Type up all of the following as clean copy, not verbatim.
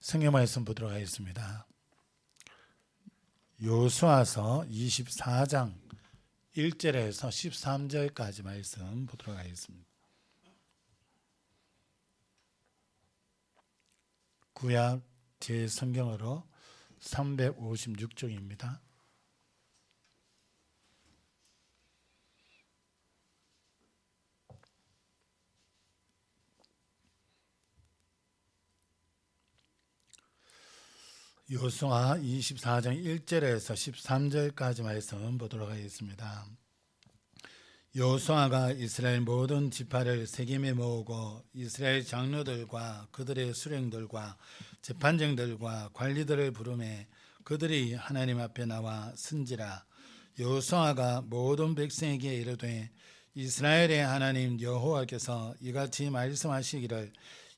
성경 말씀 보도록 하겠습니다. 여호수아서 24장 1절에서 13절까지 말씀 보도록 하겠습니다. 구약 제성경어로 356쪽입니다. 여호수아 24장 1절에서 13절까지 말씀 보도록 하겠습니다. 여호수아가 이스라엘 모든 지파를 세겜에 모으고 이스라엘 장로들과 그들의 수령들과 재판장들과 관리들을 부르매 그들이 하나님 앞에 나와 쓴지라. 여호수아가 모든 백성에게 이르되 이스라엘의 하나님 여호와께서 이같이 말씀하시기를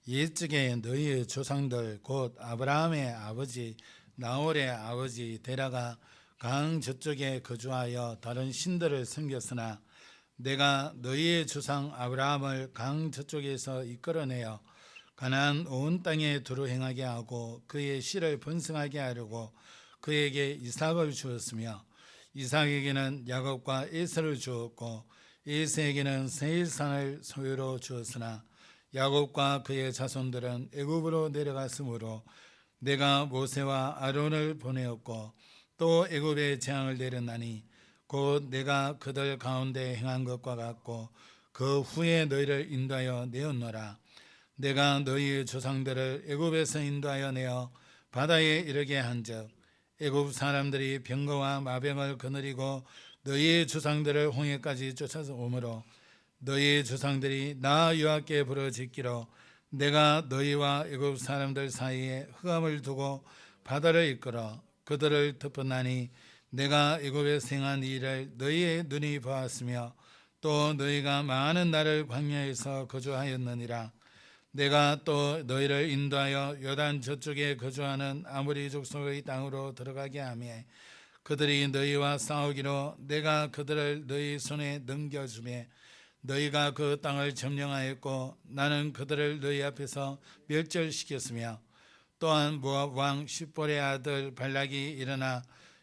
옛적에 너희의 조상들 곧 아브라함의 아버지 나홀의 아버지 데라가 강 저쪽에 거주하여 다른 신들을 섬겼으나 내가 너희의 조상 아브라함을 강 저쪽에서 이끌어내어 가나안 온 땅에 두루 행하게 하고 그의 씨를 번성하게 하려고 그에게 이삭을 주었으며 이삭에게는 야곱과 에서를 주었고 에서에게는 세일산을 소유로 주었으나 야곱과 그의 자손들은 애굽으로 내려갔으므로 내가 모세와 아론을 보내었고 또 애굽에 재앙을 내렸나니 곧 내가 그들 가운데 행한 것과 같고 그 후에 너희를 인도하여 내었노라. 내가 너희의 조상들을 애굽에서 인도하여 내어 바다에 이르게 한즉 애굽 사람들이 병거와 마병을 거느리고 너희의 조상들을 홍해까지 쫓아서 오므로 너희의 조상들이 나 여호와께 부르짖기로 내가 너희와 애굽 사람들 사이에 흑암을 두고 바다를 이끌어 그들을 덮었나니 내가 애굽에서 행한 일을 너희의 눈이 보았으며 또 너희가 많은 날을 광야에서 거주하였느니라. 내가 또 너희를 인도하여 요단 저쪽에 거주하는 아모리 족속의 땅으로 들어가게 하며 그들이 너희와 싸우기로 내가 그들을 너희 손에 넘겨주매 너희가 그 땅을 점령하였고 나는 그들을 너희 앞에서 멸절시켰으며 또한 모압 왕 십볼의 아들 발락이 일어나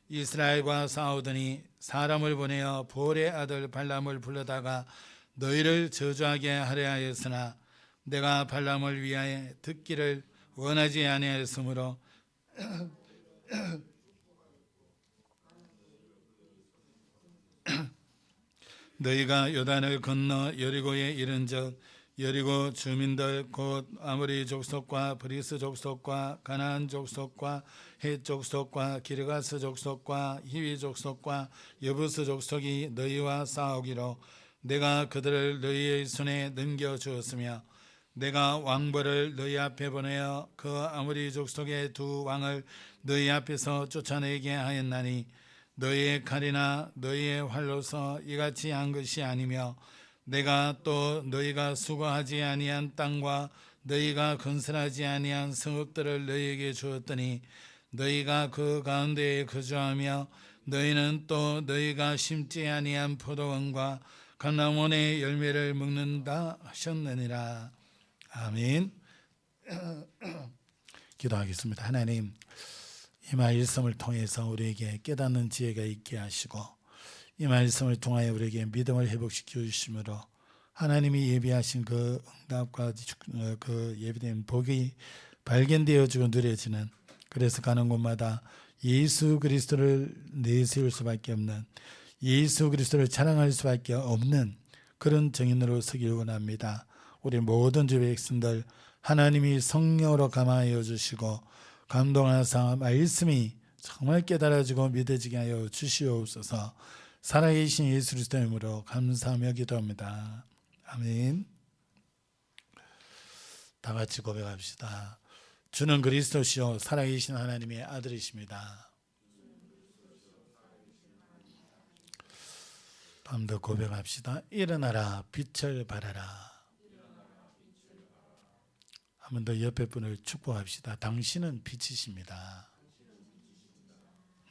이스라엘과 싸우더니 사람을 보내어 볼의 아들 발람을 불러다가 너희를 저주하게 하려 하였으나 내가 발람을 위하여 듣기를 원하지 아니하였으므로 너희가 요단을 건너 여리고에 이른즉 여리고 주민들 곧 아모리 족속과 브리스 족속과 가나안 족속과 헷 족속과 기르가스 족속과 히위 족속과 여부스 족속이 너희와 싸우기로 내가 그들을 너희의 손에 넘겨주었으며 내가 왕벌을 너희 앞에 보내어 그 아모리 족속의 두 왕을 너희 앞에서 쫓아내게 하였나니 너희의 칼이나 너희의 활로서 이같이 한 것이 아니며 내가 또 너희가 수고하지 아니한 땅과 너희가 건설하지 아니한 성읍들을 너희에게 주었더니 너희가 그 가운데에 거주하며 너희는 또 너희가 심지 아니한 포도원과 감람원의 열매를 먹는다 하셨느니라. 아멘. 기도하겠습니다. 하나님, 이 말씀을 통해서 우리에게 깨닫는 지혜가 있게 하시고 이 말씀을 통하여 우리에게 믿음을 회복시켜 주심으로 하나님이 예비하신 그 응답과 그 예비된 복이 발견되어지고 누려지는, 그래서 가는 곳마다 예수 그리스도를 내세울 수밖에 없는, 예수 그리스도를 자랑할 수밖에 없는 그런 증인으로 서길 원합니다. 우리 모든 주의 백성들 하나님이 성령으로 감화하여 주시고 감동하사 말씀이 정말 깨달아지고 믿어지게 하여 주시옵소서. 살아계신 예수 그리스도 이름으로 감사하며 기도합니다. 아멘. 다 같이 고백합시다. 주는 그리스도시요 살아계신 하나님의 아들이십니다. 밤도 고백합시다. 일어나라 빛을 발하라. 한 번 더 옆에 분을 축복합시다. 당신은 빛이십니다.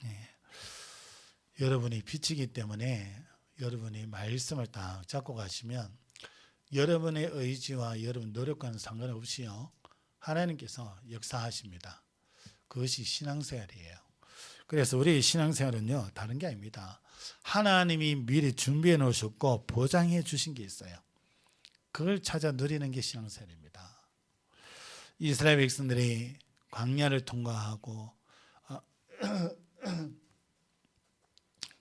네. 여러분이 빛이기 때문에 여러분이 말씀을 딱 잡고 가시면 여러분의 의지와 여러분 노력과는 상관없이요 하나님께서 역사하십니다. 그것이 신앙생활이에요. 그래서 우리 신앙생활은요, 다른 게 아닙니다. 하나님이 미리 준비해 놓으셨고 보장해 주신 게 있어요. 그걸 찾아 누리는 게 신앙생활입니다. 이스라엘 백성들이 광야를 통과하고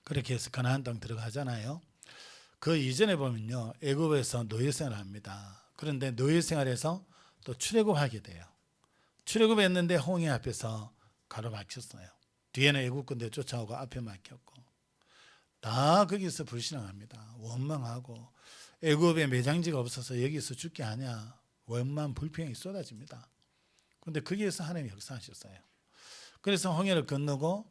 그렇게 해서 가나안 땅 들어가잖아요. 그 이전에 보면요, 애굽에서 노예 생활을 합니다. 그런데 노예 생활에서 또 출애굽하게 돼요. 출애굽했는데 홍해 앞에서 가로막혔어요. 뒤에는 애굽 군대 쫓아오고 앞에 막혔고, 다 거기서 불신앙합니다. 원망하고, 애굽에 매장지가 없어서 여기서 죽게 하냐, 원망 불평이 쏟아집니다. 그런데 거기에서 하나님이 역사하셨어요. 그래서 홍해를 건너고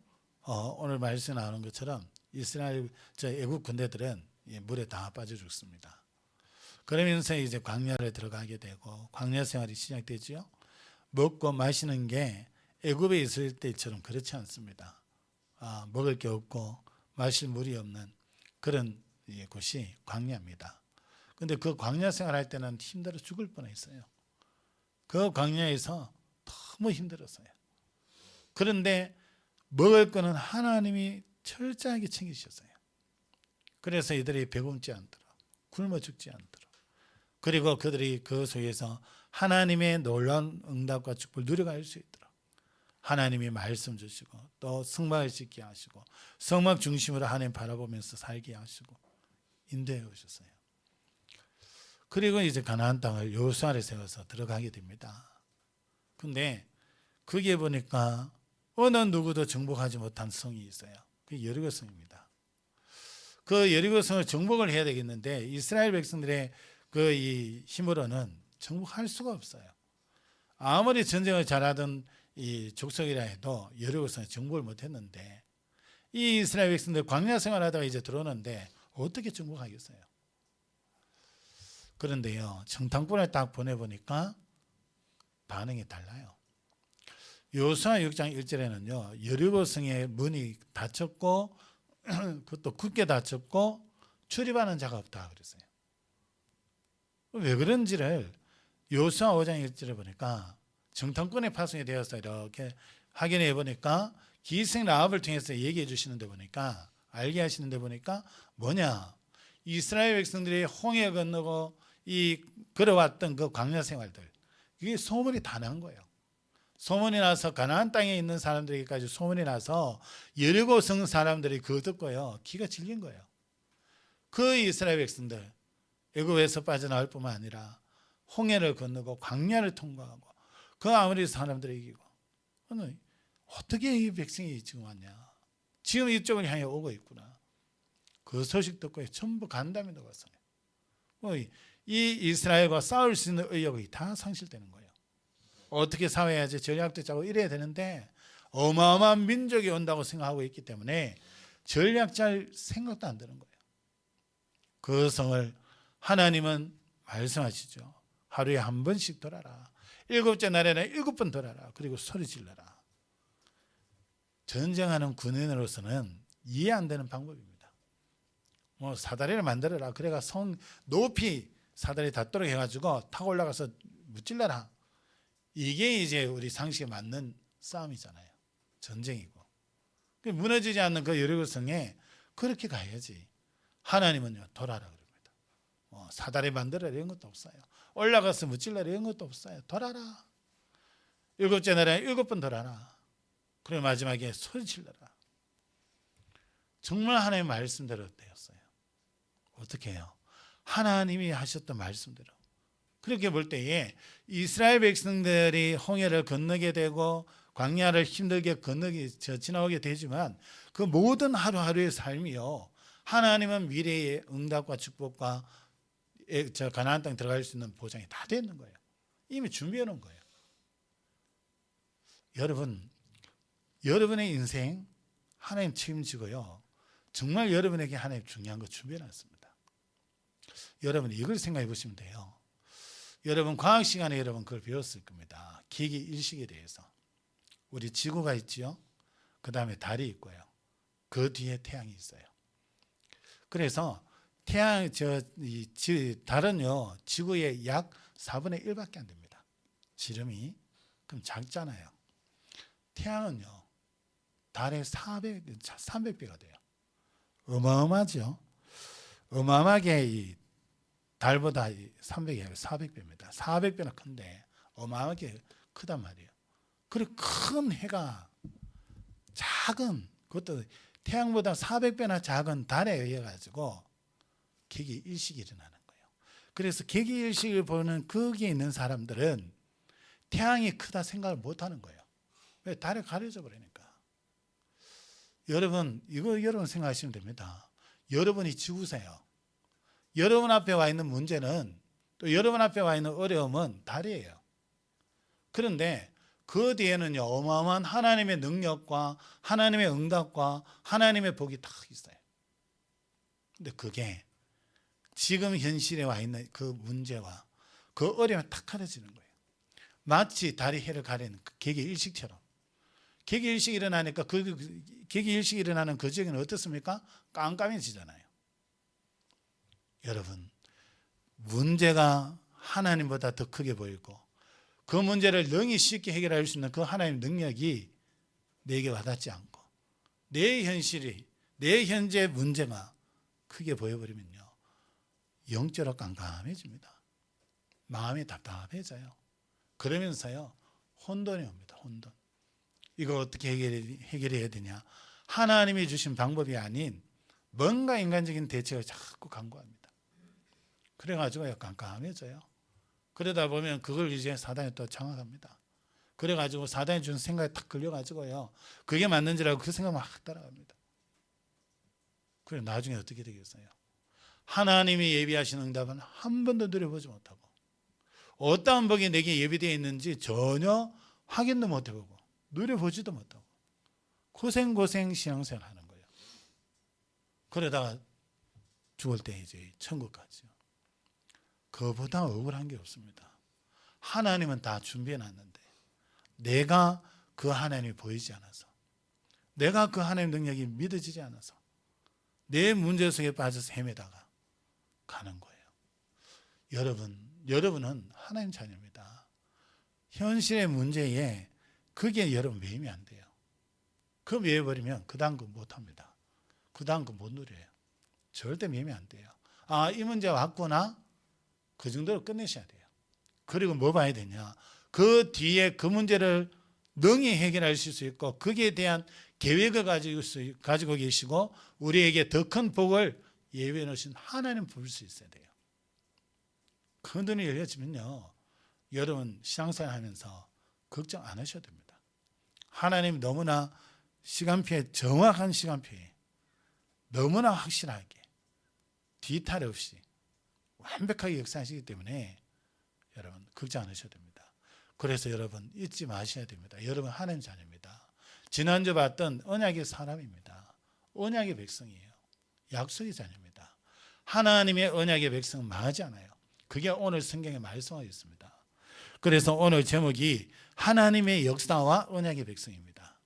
오늘 말씀에 나오는 것처럼 이스라엘 애굽 군대들은 물에 다 빠져 죽습니다. 그러면서 이제 광야를 들어가게 되고 광야 생활이 시작되죠. 먹고 마시는 게 애굽에 있을 때처럼 그렇지 않습니다. 먹을 게 없고 마실 물이 없는 그런 곳이 광야입니다. 그런데 그 광야 생활할 때는 힘들어 죽을 뻔했어요. 그 광야에서 너무 힘들었어요. 그런데 먹을 거는 하나님이 철저하게 챙기셨어요. 그래서 이들이 배고프지 않도록, 굶어 죽지 않도록, 그리고 그들이 그 속에서 하나님의 놀라운 응답과 축복을 누려갈 수 있도록 하나님이 말씀 주시고 또 성막을 짓게 하시고 성막 중심으로 하나님 바라보면서 살게 하시고 인도해 오셨어요. 그리고 이제 가나안 땅을 여호수 아래 세워서 들어가게 됩니다. 근데 거기에 보니까 어느 누구도 정복하지 못한 성이 있어요. 그게 여리고 성입니다. 그 여리고 성을 정복을 해야 되겠는데 이스라엘 백성들의 그 이 힘으로는 정복할 수가 없어요. 아무리 전쟁을 잘하던 이 족속이라 해도 여리고 성을 정복을 못했는데 이 이스라엘 백성들 광야 생활하다가 이제 들어오는데 어떻게 정복하겠어요? 그런데요, 청탕꾼을 딱 보내보니까 반응이 달라요. 여호수아 6장 1절에는요, 여리고성의 문이 닫혔고 그것도 굳게 닫혔고 출입하는 자가 없다 그랬어요. 왜 그런지를 여호수아 5장 1절에 보니까 정탐꾼의 파송이 되어서 이렇게 확인해 보니까 기생 라합을 통해서 얘기해 주시는데 보니까 알게 하시는데 보니까 뭐냐, 이스라엘 백성들이 홍해 건너고 이 걸어왔던 그 광야 생활들, 이게 소문이 다 난 거예요. 소문이 나서 가나안 땅에 있는 사람들에게까지 소문이 나서 여리고 성 사람들이 그거 듣고요, 기가 질린 거예요. 그 이스라엘 백성들 애굽에서 빠져나올 뿐만 아니라 홍해를 건너고 광야를 통과하고 그 아무리 사람들이 이기고 어떻게 이 백성이 지금 왔냐, 지금 이쪽을 향해 오고 있구나, 그 소식 듣고 전부 간담이 녹았어요. 이 이스라엘과 싸울 수 있는 의욕이 다 상실되는 거예요. 어떻게 싸워야지, 전략도 짜고 이래야 되는데 어마어마한 민족이 온다고 생각하고 있기 때문에 전략 짤 생각도 안 드는 거예요. 그 성을 하나님은 말씀하시죠. 하루에 한 번씩 돌아라. 7째 날에는 7번 돌아라. 그리고 소리 질러라. 전쟁하는 군인으로서는 이해 안 되는 방법입니다. 사다리를 만들어라. 그래가 성 높이 사다리 닿도록 해가지고 타고 올라가서 무찔러라. 이게 이제 우리 상식에 맞는 싸움이잖아요. 전쟁이고. 무너지지 않는 그 여리고성에 그렇게 가야지. 하나님은요, 돌아라 그럽니다. 사다리 만들어라 이런 것도 없어요. 올라가서 무찔러라 이런 것도 없어요. 돌아라. 7째 날에 7번 돌아라. 그리고 마지막에 소리 질러라. 정말 하나님의 말씀대로 되었어요. 어떻게 해요? 하나님이 하셨던 말씀대로. 그렇게 볼 때에 이스라엘 백성들이 홍해를 건너게 되고 광야를 힘들게 지나오게 되지만 그 모든 하루하루의 삶이요, 하나님은 미래의 응답과 축복과 가나안 땅 들어갈 수 있는 보장이 다 되어 있는 거예요. 이미 준비해 놓은 거예요. 여러분의 인생 하나님 책임지고요, 정말 여러분에게 하나님 중요한 거 준비해 놨습니다. 여러분 이걸 생각해 보시면 돼요. 여러분 과학 시간에 여러분 그걸 배웠을 겁니다. 기기 일식에 대해서. 우리 지구가 있지요. 그 다음에 달이 있고요. 그 뒤에 태양이 있어요. 그래서 달은요, 지구의 약 4분의 1밖에 안 됩니다. 지름이. 그럼 작잖아요. 태양은요 달에 300배가 돼요. 어마어마하죠. 어마어마하게 이 달보다 300이 400배입니다. 400배나 큰데 어마어마하게 크단 말이에요. 그리고 큰 해가 작은, 그것도 태양보다 400배나 작은 달에 의해 가지고 개기 일식이 일어나는 거예요. 그래서 개기 일식을 보는 거기에 있는 사람들은 태양이 크다 생각을 못 하는 거예요. 왜? 달에 가려져 버리니까. 여러분, 이거 여러분 생각하시면 됩니다. 여러분이 지우세요. 여러분 앞에 와 있는 문제는, 또 여러분 앞에 와 있는 어려움은 달이에요. 그런데 그 뒤에는요 어마어마한 하나님의 능력과 하나님의 응답과 하나님의 복이 딱 있어요. 근데 그게 지금 현실에 와 있는 그 문제와 그 어려움이 딱 가려지는 거예요. 마치 달이 해를 가리는 그 개기일식처럼. 개기일식이 일어나니까 그 개기일식이 일어나는 그 지역은 어떻습니까? 깜깜해지잖아요. 여러분, 문제가 하나님보다 더 크게 보이고 그 문제를 능히 쉽게 해결할 수 있는 그 하나님의 능력이 내게 와닿지 않고 내 현실이, 내 현재의 문제가 크게 보여버리면요 영적으로 깜깜해집니다. 마음이 답답해져요. 그러면서요 혼돈이 옵니다. 혼돈. 이거 어떻게 해결해야 되냐? 하나님이 주신 방법이 아닌 뭔가 인간적인 대책을 자꾸 강구합니다. 그래가지고 깜깜해져요. 그러다 보면 그걸 이제 사단이 또 장악합니다. 그래가지고 사단이 준 생각에 탁 걸려가지고요 그게 맞는 줄 알고 그 생각 막 따라갑니다. 그래 나중에 어떻게 되겠어요? 하나님이 예비하신 응답은 한 번도 누려보지 못하고 어떠한 복이 내게 예비되어 있는지 전혀 확인도 못해보고 누려보지도 못하고 고생 신앙생활 하는 거예요. 그러다가 죽을 때 이제 천국 가죠. 그보다 억울한 게 없습니다. 하나님은 다 준비해놨는데 내가 그 하나님이 보이지 않아서, 내가 그 하나님 능력이 믿어지지 않아서 내 문제 속에 빠져서 헤매다가 가는 거예요. 여러분은 하나님 자녀입니다. 현실의 문제에 그게 여러분 매임이 안 돼요. 그 매여버리면 그 다음 거 못합니다. 그 다음 거 못 누려요. 절대 매임이 안 돼요. 아, 이 문제 왔구나. 그 정도로 끝내셔야 돼요. 그리고 뭐 봐야 되냐? 그 뒤에 그 문제를 능히 해결하실 수 있고 거기에 대한 계획을 가지고 계시고 우리에게 더 큰 복을 예비해 놓으신 하나님 볼 수 있어야 돼요. 그 눈이 열려지면요 여러분 신앙생활 하면서 걱정 안 하셔도 됩니다. 하나님 너무나 시간표에, 정확한 시간표에 너무나 확실하게 뒤탈 없이 완벽하게 역사하시기 때문에 여러분 걱정 안 하셔도 됩니다. 그래서 여러분 잊지 마셔야 됩니다. 여러분 하나님 자녀입니다. 지난주 봤던 언약의 사람입니다. 언약의 백성이에요. 약속의 자녀입니다. 하나님의 언약의 백성은 망하지 않아요. 그게 오늘 성경에 말씀하고 있습니다. 그래서 오늘 제목이 하나님의 역사와 언약의 백성입니다.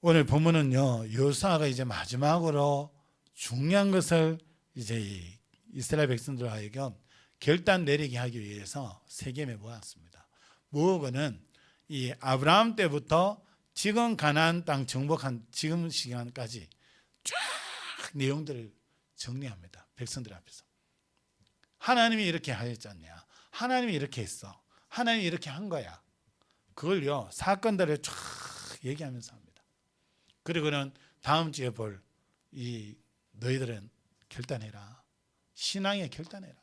오늘 본문은요 여호수아가 이제 마지막으로 중요한 것을 이제 이스라엘 백성들로 하여금 결단 내리게 하기 위해서 세겜에 모았습니다. 모으고는 이 아브라함 때부터 지금 가나안 땅 정복한 지금 시간까지 쫙 내용들을 정리합니다. 백성들 앞에서. 하나님이 이렇게 하셨지 않냐? 하나님이 이렇게 했어. 하나님이 이렇게 한 거야. 그걸요 사건들을 쫙 얘기하면서 합니다. 그리고는 다음 주에 볼 이 너희들은 결단해라. 신앙에 결단해라.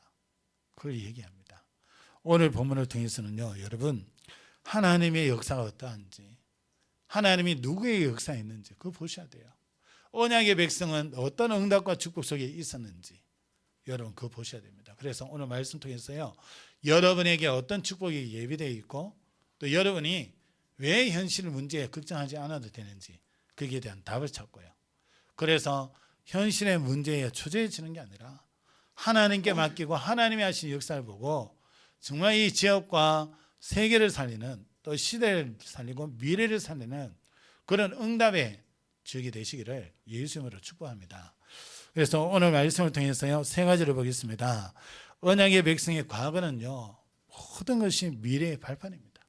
그걸 얘기합니다. 오늘 본문을 통해서는요 여러분 하나님의 역사가 어떠한지, 하나님이 누구의 역사에 있는지 그거 보셔야 돼요. 언약의 백성은 어떤 응답과 축복 속에 있었는지 여러분 그거 보셔야 됩니다. 그래서 오늘 말씀 통해서요 여러분에게 어떤 축복이 예비되어 있고 또 여러분이 왜 현실 문제에 걱정하지 않아도 되는지 거기에 대한 답을 찾고요. 그래서 현실의 문제에 초조해지는 게 아니라 하나님께 맡기고 하나님이 하신 역사를 보고 정말 이 지역과 세계를 살리는, 또 시대를 살리고 미래를 살리는 그런 응답의 주역이 되시기를 예수님으로 축복합니다. 그래서 오늘 말씀을 통해서요 세 가지를 보겠습니다. 언약의 백성의 과거는요 모든 것이 미래의 발판입니다.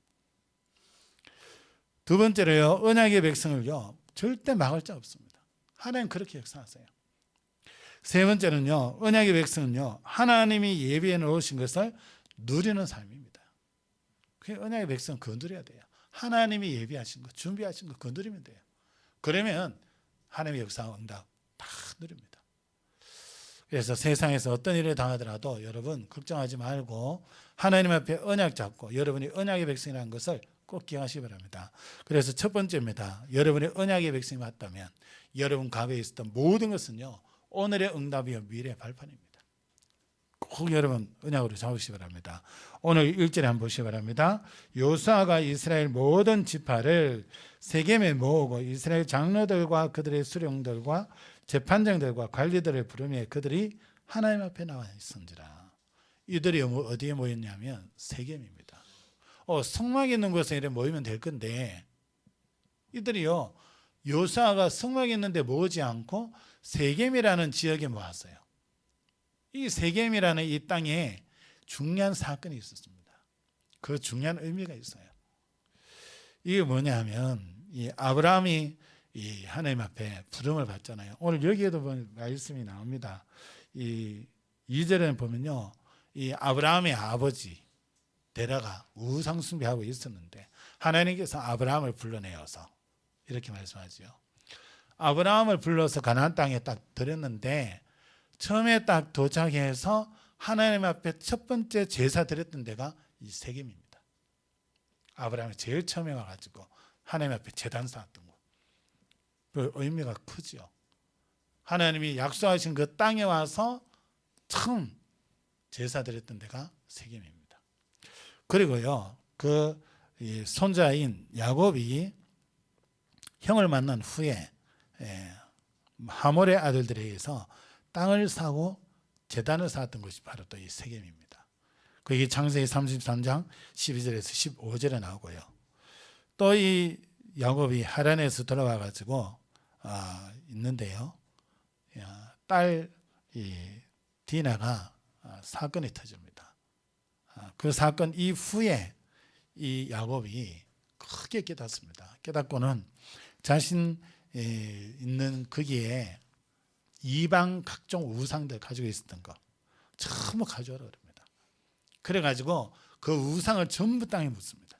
두 번째로요, 언약의 백성을요 절대 막을 자 없습니다. 하나님 그렇게 역사하세요. 세 번째는요, 언약의 백성은요 하나님이 예비해 놓으신 것을 누리는 삶입니다. 그 언약의 백성은 그거 누려야 돼요. 하나님이 예비하신 거, 준비하신 거 그거 누리면 돼요. 그러면 하나님의 역사와 응답 다 누립니다. 그래서 세상에서 어떤 일을 당하더라도 여러분 걱정하지 말고 하나님 앞에 언약 잡고 여러분이 언약의 백성이라는 것을 꼭 기억하시기 바랍니다. 그래서 첫 번째입니다. 여러분이 언약의 백성이 맞다면 여러분 가운데 있었던 모든 것은요 오늘의 응답이요 미래의 발판입니다. 꼭 여러분 언약으로 잡으시기 바랍니다. 오늘 1절에 한번 보시기 바랍니다. 요수아가 이스라엘 모든 지파를 세겜에 모으고 이스라엘 장로들과 그들의 수령들과 재판장들과 관리들을 부르며 그들이 하나님 앞에 나와 있은지라. 이들이 어디에 모였냐면 세겜입니다. 성막이 있는 곳에 이렇게 모이면 될 건데 이들이요 요수아가 성막이 있는데 모으지 않고 세겜이라는 지역에 모았어요. 이 세겜이라는 이 땅에 중요한 사건이 있었습니다. 그 중요한 의미가 있어요. 이게 뭐냐면 이 아브라함이 이 하나님 앞에 부름을 받잖아요. 오늘 여기에도 보면 말씀이 나옵니다. 이 2절에 보면요, 이 아브라함의 아버지 데라가 우상 숭배하고 있었는데 하나님께서 아브라함을 불러내어서 이렇게 말씀하죠. 아브라함을 불러서 가나안 땅에 딱 들였는데 처음에 딱 도착해서 하나님 앞에 첫 번째 제사 드렸던 데가 이 세겜입니다. 아브라함이 제일 처음에 와가지고 하나님 앞에 제단 쌓았던 거. 그 의미가 크죠. 하나님이 약속하신 그 땅에 와서 처음 제사 드렸던 데가 세겜입니다. 그리고요, 그 손자인 야곱이 형을 만난 후에 하몰의 아들들에 의해서 땅을 사고 제단을 쌓았던 것이 바로 또 이 세겜입니다. 그게 창세기 33장 12절에서 15절에 나오고요. 또 이 야곱이 하란에서 돌아와 가지고 있는데요. 딸 디나가 사건이 터집니다. 그 사건 이후에 이 야곱이 크게 깨닫습니다. 깨닫고는 자신 있는 거기에 이방 각종 우상들 가지고 있었던 거 전부 가져오라 그럽니다. 그래가지고 그 우상을 전부 땅에 묻습니다.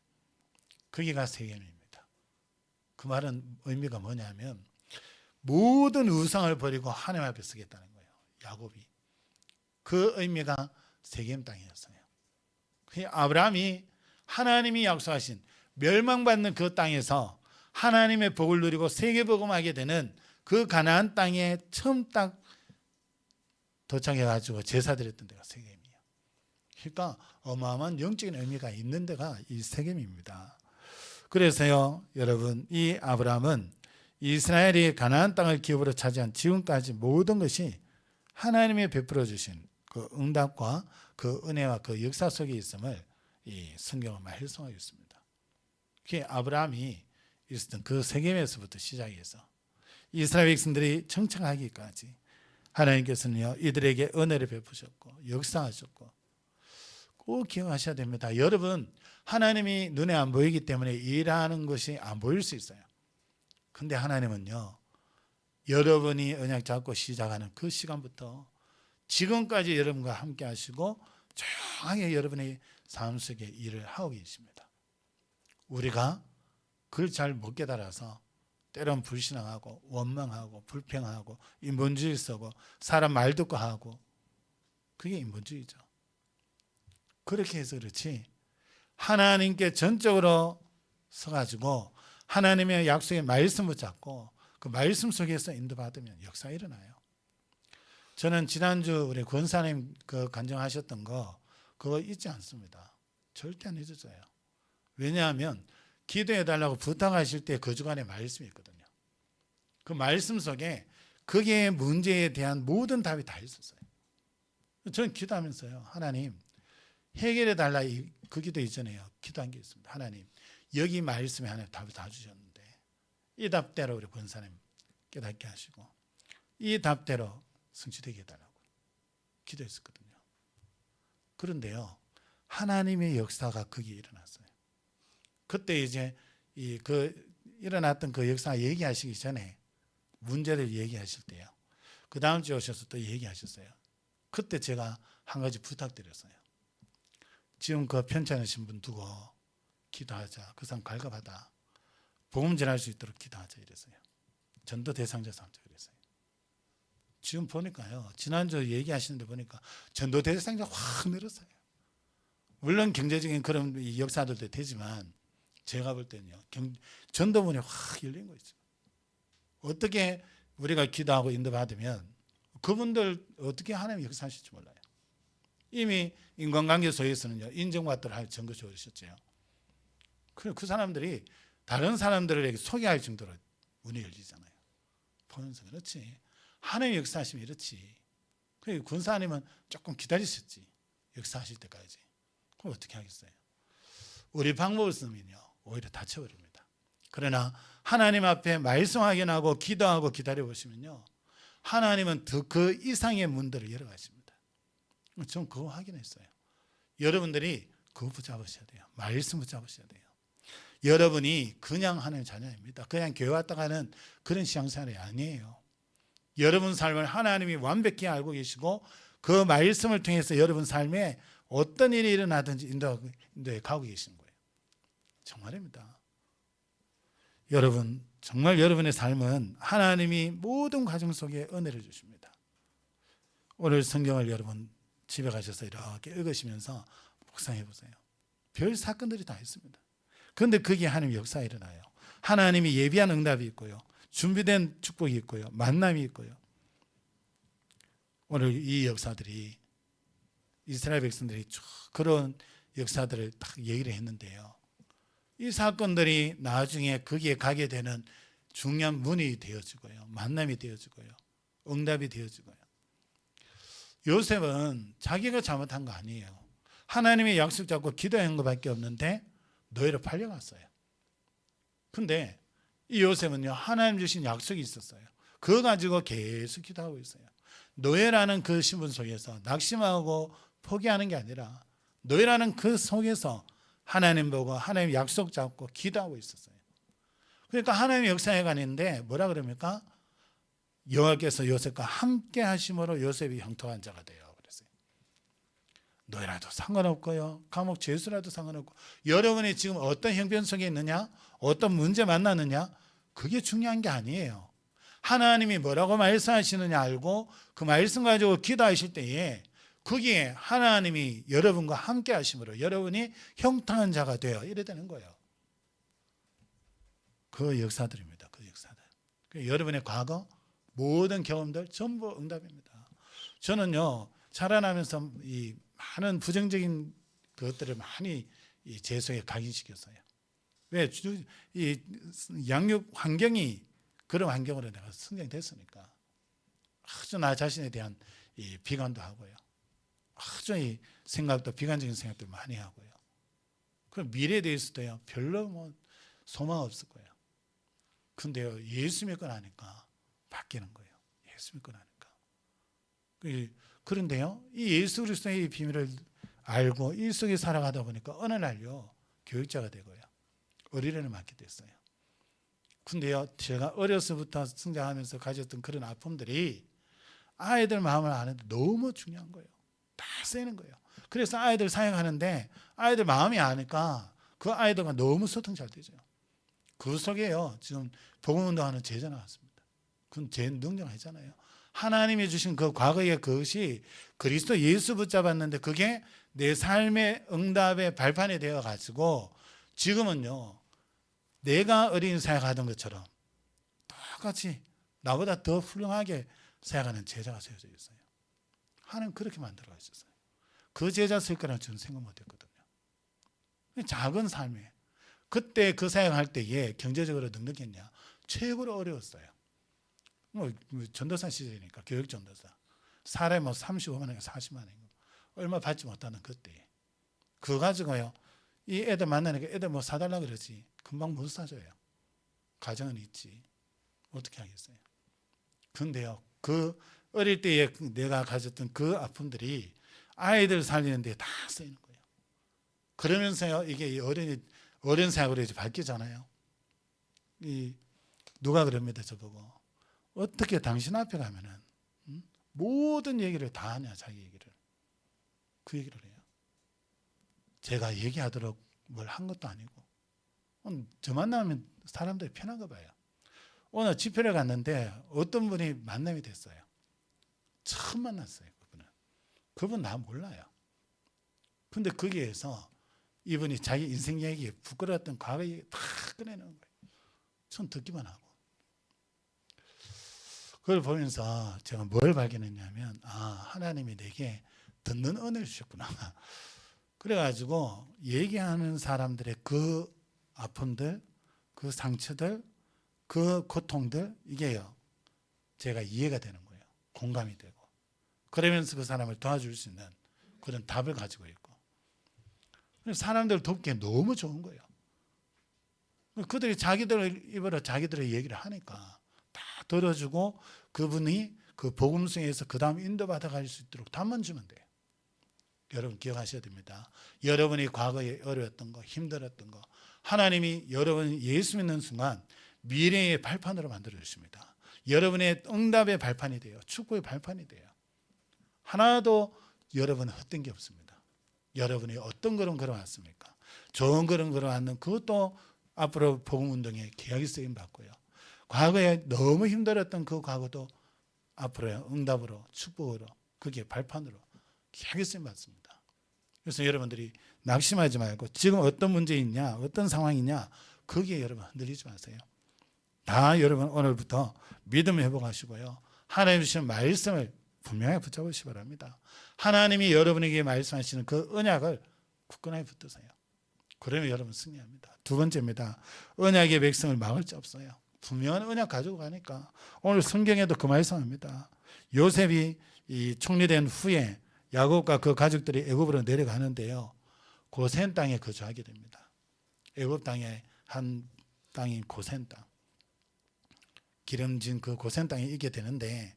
거기가 세겜입니다. 그 말은 의미가 뭐냐면 모든 우상을 버리고 하나님 앞에 서겠다는 거예요. 야곱이. 그 의미가 세겜 땅이었어요. 아브라함이 하나님이 약속하신 멸망받는 그 땅에서 하나님의 복을 누리고 세계복음하게 되는 그 가나안 땅에 처음 딱 도착해가지고 제사 드렸던 데가 세겜이에요. 그러니까 어마어마한 영적인 의미가 있는 데가 이 세겜입니다. 그래서요, 여러분, 이 아브라함은 이스라엘이 가나안 땅을 기업으로 차지한 지금까지 모든 것이 하나님이 베풀어 주신 그 응답과 그 은혜와 그 역사 속에 있음을 이 성경은 말씀하고 있습니다. 그게 아브라함이 있었던 그 세겜에서부터 시작해서 이스라엘 백성들이 청청하기까지 하나님께서는요 이들에게 은혜를 베푸셨고 역사하셨고 꼭 기억하셔야 됩니다. 여러분, 하나님이 눈에 안 보이기 때문에 일하는 것이 안 보일 수 있어요. 근데 하나님은요 여러분이 언약 잡고 시작하는 그 시간부터 지금까지 여러분과 함께 하시고 조용하게 여러분의 삶 속에 일을 하고 계십니다. 우리가 그걸 잘 못 깨달아서 때론 불신앙하고 원망하고 불평하고 인본주의 쓰고 사람 말 듣고 하고 그게 인본주의죠. 그렇게 해서 그렇지 하나님께 전적으로 서가지고 하나님의 약속의 말씀을 잡고 그 말씀 속에서 인도받으면 역사가 일어나요. 저는 지난주 우리 권사님 그 간증하셨던 거 그거 잊지 않습니다. 절대 안 잊어져요. 왜냐하면 기도해달라고 부탁하실 때 그 주간에 말씀이 있거든요. 그 말씀 속에 거기에 문제에 대한 모든 답이 다 있었어요. 저는 기도하면서요. 하나님 해결해달라 그 기도 이전에요. 기도한 게 있습니다. 하나님 여기 말씀에 하나님 답을 다 주셨는데 이 답대로 우리 권사님 깨닫게 하시고 이 답대로 성취되게 해달라고 기도했었거든요. 그런데요. 하나님의 역사가 거기에 일어났어요. 그때 이제 일어났던 그 역사 얘기하시기 전에 문제를 얘기하실 때요. 그 다음 주에 오셔서 또 얘기하셨어요. 그때 제가 한 가지 부탁드렸어요. 지금 그 편찮으신 분 두고 기도하자. 그 사람 갈급하다. 복음 전할 수 있도록 기도하자 이랬어요. 전도 대상자 삼자 그랬어요. 지금 보니까요. 지난주 얘기하시는데 보니까 전도 대상자 확 늘었어요. 물론 경제적인 그런 역사들도 되지만 제가 볼 때는요. 전도문이 확 열린 거 있어요. 어떻게 우리가 기도하고 인도받으면 그분들 어떻게 하나님 역사하실지 몰라요. 이미 인간관계 속에서는요. 인정받도록 할 증거 주셨죠. 그 사람들이 다른 사람들에게 소개할 정도로 문이 열리잖아요. 보면서 그렇지. 하나님 역사하시면 이렇지. 그리고 군사님은 조금 기다리셨지. 역사하실 때까지. 그럼 어떻게 하겠어요? 우리 방법을 쓰면요. 오히려 다쳐버립니다. 그러나 하나님 앞에 말씀 확인하고 기도하고 기다려보시면요. 하나님은 더 그 이상의 문들을 열어가십니다. 전 그거 확인했어요. 여러분들이 그거 붙잡으셔야 돼요. 말씀 붙잡으셔야 돼요. 여러분이 그냥 하나님 자녀입니다. 그냥 교회 왔다 가는 그런 신앙생활이 아니에요. 여러분 삶을 하나님이 완벽히 알고 계시고 그 말씀을 통해서 여러분 삶에 어떤 일이 일어나든지 인도에 가고 계시는 거예요. 정말입니다. 여러분 정말 여러분의 삶은 하나님이 모든 과정 속에 은혜를 주십니다. 오늘 성경을 여러분 집에 가셔서 이렇게 읽으시면서 묵상해 보세요. 별 사건들이 다 있습니다. 그런데 그게 하나님 역사에 일어나요. 하나님이 예비한 응답이 있고요. 준비된 축복이 있고요. 만남이 있고요. 오늘 이 역사들이 이스라엘 백성들이 쭉 그런 역사들을 딱 얘기를 했는데요. 이 사건들이 나중에 거기에 가게 되는 중요한 문이 되어지고요. 만남이 되어지고요. 응답이 되어지고요. 요셉은 자기가 잘못한 거 아니에요. 하나님의 약속 잡고 기도한 것밖에 없는데 노예로 팔려갔어요. 근데 이 요셉은요. 하나님 주신 약속이 있었어요. 그거 가지고 계속 기도하고 있어요. 노예라는 그 신분 속에서 낙심하고 포기하는 게 아니라 노예라는 그 속에서 하나님 보고 하나님 약속 잡고 기도하고 있었어요. 그러니까 하나님의 역사에 가는데 뭐라 그럽니까? 여호와께서 요셉과 함께 하심으로 요셉이 형통한 자가 돼요. 그랬어요. 노예라도 상관없고요. 감옥 죄수라도 상관없고 여러분이 지금 어떤 형편 속에 있느냐? 어떤 문제 만나느냐? 그게 중요한 게 아니에요. 하나님이 뭐라고 말씀하시느냐 알고 그 말씀 가지고 기도하실 때에 거기에 하나님이 여러분과 함께 하심으로 여러분이 형통한 자가 되어 이래 되는 거예요. 그 역사들입니다. 그 역사들. 여러분의 과거 모든 경험들 전부 응답입니다. 저는요 자라나면서 이 많은 부정적인 것들을 많이 제 속에 각인시켰어요. 왜? 이 양육 환경이 그런 환경으로 내가 성장됐으니까 아주 나 자신에 대한 이 비관도 하고요. 아주 이 생각도 비관적인 생각도 많이 하고요. 그 미래에 대해서도요 별로 뭐 소망 없을 거예요. 근데요 예수 믿고 나니까 바뀌는 거예요. 예수 믿고 나니까. 그런데요 이 예수 그리스도의 비밀을 알고 이 속에 살아가다 보니까 어느 날요 교육자가 되고요 어린애를 맡게 됐어요. 근데요 제가 어려서부터 성장하면서 가졌던 그런 아픔들이 아이들 마음을 아는데 너무 중요한 거예요. 다 쓰이는 거예요. 그래서 아이들 사역하는데 아이들 마음이 아니까 그 아이들과 너무 소통 잘 되죠. 그 속에요 지금 복음운동하는 제자 나왔습니다. 그건 제 능력 아니잖아요. 하나님이 주신 그 과거의 그것이 그리스도 예수 붙잡았는데 그게 내 삶의 응답의 발판이 되어가지고 지금은요 내가 어린 사역하던 것처럼 똑같이 나보다 더 훌륭하게 사역하는 제자가 세워져 있어요. 하나님 그렇게 만들어 있었어요. 그 제자 쓸 거라는 저는 생각 못했거든요. 작은 삶에 그때 그 사역할 때에 경제적으로 넉넉했냐? 최고로 어려웠어요. 뭐 전도사 시절이니까 교육 전도사 사람이 뭐 35만 원인가 40만 원인가 얼마 받지 못하는 그때 그거 가지고요 이 애들 만나니까 애들 뭐 사달라 그러지 금방 못 사줘요. 가정은 있지 어떻게 하겠어요. 근데요 그 어릴 때에 내가 가졌던 그 아픔들이 아이들 살리는 데 다 쓰이는 거예요. 그러면서요 이게 어른 사역으로 이제 바뀌잖아요. 누가 그럽니다. 저보고 어떻게 당신 앞에 가면은 모든 얘기를 다 하냐, 자기 얘기를. 그 얘기를 해요. 제가 얘기하도록 뭘 한 것도 아니고 저 만나면 사람들이 편한가 봐요. 오늘 집회를 갔는데 어떤 분이 만남이 됐어요. 처음 만났어요. 그분 나 몰라요. 근데 거기에서 이분이 자기 인생 얘기, 부끄러웠던 과거 얘기 다 꺼내는 거예요. 전 듣기만 하고. 그걸 보면서 제가 뭘 발견했냐면, 하나님이 내게 듣는 은혜를 주셨구나. 그래가지고 얘기하는 사람들의 그 아픔들, 그 상처들, 그 고통들, 이게요, 제가 이해가 되는 거예요. 공감이 되고. 그러면서 그 사람을 도와줄 수 있는 그런 답을 가지고 있고. 사람들을 돕기에 너무 좋은 거예요. 그들이 자기들 입으로 자기들의 얘기를 하니까 다 들어주고 그분이 그 복음성에서 그 다음 인도받아 갈 수 있도록 답만 주면 돼요. 여러분 기억하셔야 됩니다. 여러분이 과거에 어려웠던 거, 힘들었던 거, 하나님이 여러분이 예수 믿는 순간 미래의 발판으로 만들어 주십니다. 여러분의 응답의 발판이 돼요. 축구의 발판이 돼요. 하나도 여러분은 헛된 게 없습니다. 여러분이 어떤 걸음 걸어왔습니까? 좋은 걸음 걸어왔는 그것도 앞으로 복음운동에 귀하게 쓰임 받고요. 과거에 너무 힘들었던 그 과거도 앞으로의 응답으로, 축복으로, 그게 발판으로 귀하게 쓰임 받습니다. 그래서 여러분들이 낙심하지 말고 지금 어떤 문제 있냐, 어떤 상황이냐, 거기에 여러분 흔들리지 마세요. 다 여러분 오늘부터 믿음 회복하시고요. 하나님 주시는 말씀을 분명히 붙잡으시기 바랍니다. 하나님이 여러분에게 말씀하시는 그 언약을 굳건하게 붙드세요. 그러면 여러분 승리합니다. 두 번째입니다. 언약의 백성을 막을 수 없어요. 분명한 언약 가지고 가니까 오늘 성경에도 그 말씀합니다. 요셉이 이 총리된 후에 야곱과 그 가족들이 애굽으로 내려가는데요. 고센 땅에 거주하게 됩니다. 애굽 땅의 한 땅인 고센 땅. 기름진 그 고센 땅에 있게 되는데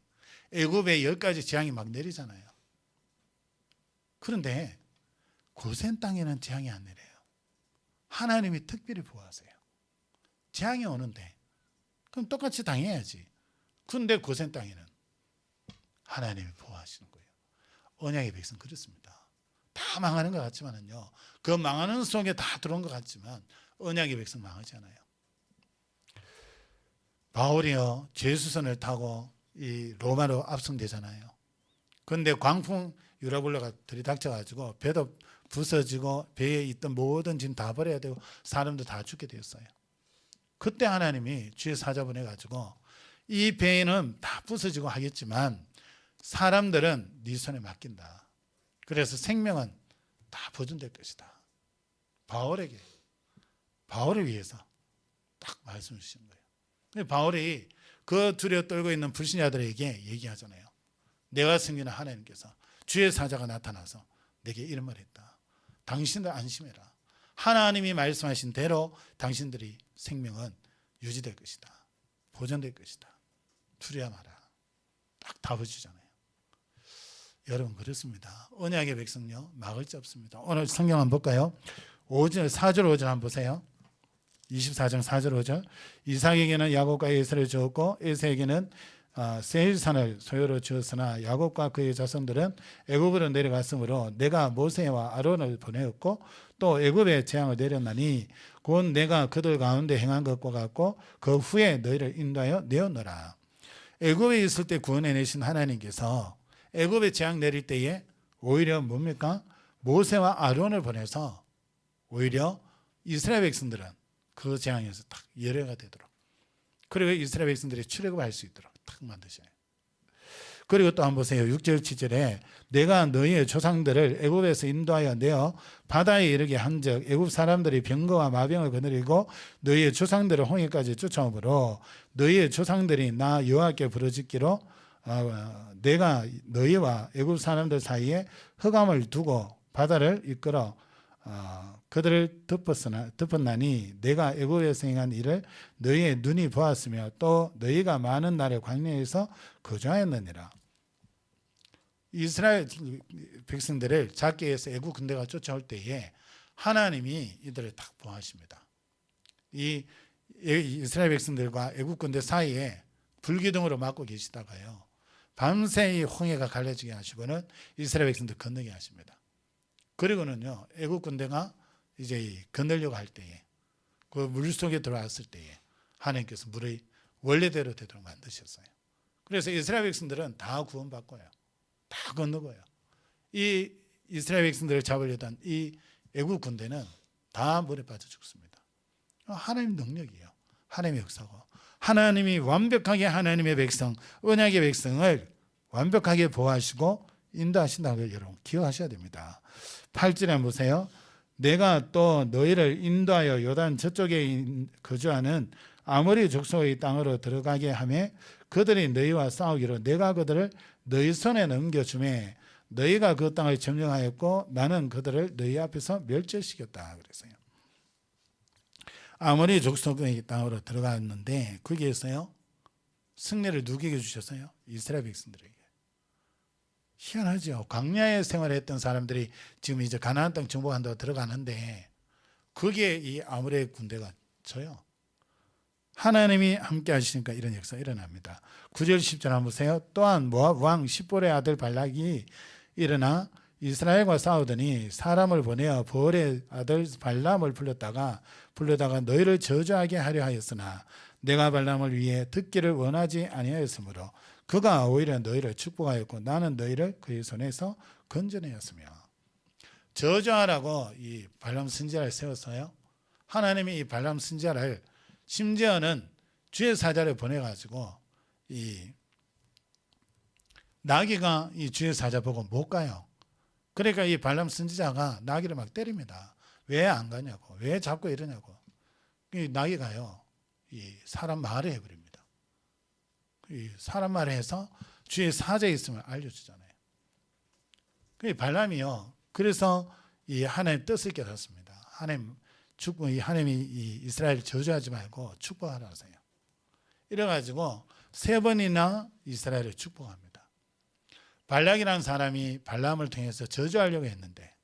애굽에 10가지 재앙이 막 내리잖아요. 그런데 고센 땅에는 재앙이 안 내려요. 하나님이 특별히 보호하세요. 재앙이 오는데 그럼 똑같이 당해야지. 그런데 고센 땅에는 하나님이 보호하시는 거예요. 언약의 백성 그렇습니다. 다 망하는 것 같지만은요. 그 망하는 속에 다 들어온 것 같지만 언약의 백성 망하지 않아요. 바울이요. 제수선을 타고 이 로마로 압송되잖아요. 그런데 광풍 유라굴라가 들이닥쳐가지고 배도 부서지고 배에 있던 모든 짐 다 버려야 되고 사람도 다 죽게 되었어요. 그때 하나님이 주의 사자 보내가지고 이 배는 다 부서지고 하겠지만 사람들은 네 손에 맡긴다. 그래서 생명은 다 보존될 것이다. 바울을 위해서 딱 말씀을 주신 거예요. 바울이 그 두려워 떨고 있는 불신자들에게 얘기하잖아요. 내가 섬기는 하나님께서 주의 사자가 나타나서 내게 이런 말을 했다. 당신들 안심해라. 하나님이 말씀하신 대로 당신들이 생명은 유지될 것이다. 보존될 것이다. 두려워 마라. 딱 답을 주잖아요. 여러분 그렇습니다. 언약의 백성요 막을 수 없습니다. 오늘 성경 한번 볼까요? 4절 5절 한번 보세요. 24장 4절 5절. 이삭에게는 야곱과 에사를 주었고 에사에게는 세일산을 소유로 주었으나 야곱과 그의 자손들은 애굽으로 내려갔으므로 내가 모세와 아론을 보내었고 또 애굽에 재앙을 내렸나니 곧 내가 그들 가운데 행한 것과 같고 그 후에 너희를 인도하여 내었노라. 애굽에 있을 때 구원해내신 하나님께서 애굽에 재앙 내릴 때에 오히려 뭡니까? 모세와 아론을 보내서 오히려 이스라엘 백성들은 그 재앙에서 딱 예외가 되도록, 그리고 이스라엘 백성들이 출애굽할 수 있도록 딱 만드셔요. 그리고 또 한번 보세요. 6절 7절에 내가 너희의 조상들을 애굽에서 인도하여 내어 바다에 이르게 한즉 애굽 사람들이 병거와 마병을 거느리고 너희의 조상들을 홍해까지 쫓아오므로 너희의 조상들이 나 여호와께 부르짖기로 내가 너희와 애굽 사람들 사이에 흑암을 두고 바다를 이끌어 그들을 덮었나니 내가 애굽에서 행한 일을 너희의 눈이 보았으며 또 너희가 많은 날의 광야에서 거주하였느니라. 이스라엘 백성들을 작게 해서 애굽 군대가 쫓아올 때에 하나님이 이들을 딱 보호하십니다. 이 이스라엘 백성들과 애국 군대 사이에 불기둥으로 막고 계시다가요, 밤새 이 홍해가 갈라지게 하시고는 이스라엘 백성들 건너게 하십니다. 그리고는요, 애국 군대가 이제 건너려고 할 때에, 그 물속에 들어왔을 때에 하나님께서 물의 원래대로 되도록 만드셨어요. 그래서 이스라엘 백성들은 다 구원받고요, 다 건너고요. 이 이스라엘 백성들을 잡으려던 이 애국 군대는 다 물에 빠져 죽습니다. 하나님 능력이에요. 하나님의 역사고, 하나님이 완벽하게 하나님의 백성, 언약의 백성을 완벽하게 보호하시고 인도하신다는 걸 여러분 기억하셔야 됩니다. 8절에 보세요. 내가 또 너희를 인도하여 요단 저쪽에 거주하는 아모리 족속의 땅으로 들어가게 하매 그들이 너희와 싸우기로 내가 그들을 너희 손에 넘겨주매 너희가 그 땅을 점령하였고 나는 그들을 너희 앞에서 멸절시켰다 그랬어요. 아모리 족속의 땅으로 들어갔는데 거기에서요, 승리를 누구에게 주셨어요? 이스라엘 백성들에게. 희한하죠. 광야에 생활했던 사람들이 지금 이제 가나안 땅 정복한다고 들어가는데 거기에 이 아모레 군대가 져요. 하나님이 함께 하시니까 이런 역사가 일어납니다. 9절 10절 한번 보세요. 또한 모압 왕 십볼의 아들 발락이 일어나 이스라엘과 싸우더니 사람을 보내어 보올의 아들 발람을 불러다가 너희를 저주하게 하려 하였으나 내가 발람을 위해 듣기를 원하지 아니하였으므로 그가 오히려 너희를 축복하였고 나는 너희를 그의 손에서 건져내었으며. 저주하라고 이 발람 선지자를 세웠어요. 하나님이 이 발람 선지자를 심지어는 주의 사자를 보내가지고 이 나귀가 이 주의 사자 보고 못 가요. 그러니까 이 발람 선지자가 나귀를 막 때립니다. 왜 안 가냐고, 왜 자꾸 이러냐고. 이 나귀가요, 이 사람 말을 해버립니다. 이 사람 말을 해서 주의 사자에 있음을 알려주잖아요. 그 발람이요, 그래서 이 하나님 뜻을 깨닫습니다. 하나님 축복, 하나님이 이 이스라엘을 저주하지 말고 축복하라 하세요. 이래가지고 3번이나 이스라엘을 축복합니다. 발락이라는 사람이 발람을 통해서 저주하려고 했는데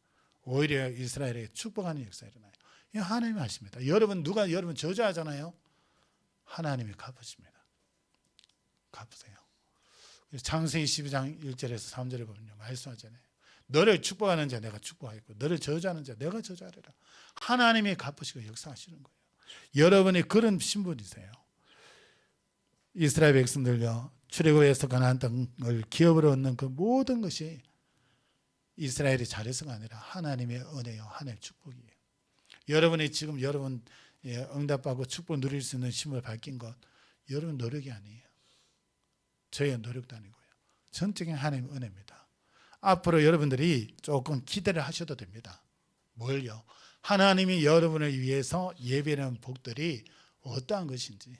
오히려 이스라엘에게 축복하는 역사가 일어나요. 이거 하나님이 하십니다. 여러분 저주하잖아요. 하나님이 갚으십니다. 갚으세요. 창세기 12장 1절에서 3절에 보면요, 말씀하잖아요. 너를 축복하는 자 내가 축복하겠고 너를 저주하는 자 내가 저주하리라. 하나님이 갚으시고 역사하시는 거예요. 여러분이 그런 신분이세요. 이스라엘 백성들요, 출애굽에서 가나안 땅을 기업으로 얻는 그 모든 것이 이스라엘이 잘해서가 아니라 하나님의 은혜요, 하나님의 축복이에요. 여러분이 지금 여러분 응답받고 축복 누릴 수 있는 힘을 밝힌 것 여러분 노력이 아니에요. 저의 노력도 아니고요, 전적인 하나님의 은혜입니다. 앞으로 여러분들이 조금 기대를 하셔도 됩니다. 뭘요? 하나님이 여러분을 위해서 예배하는 복들이 어떠한 것인지,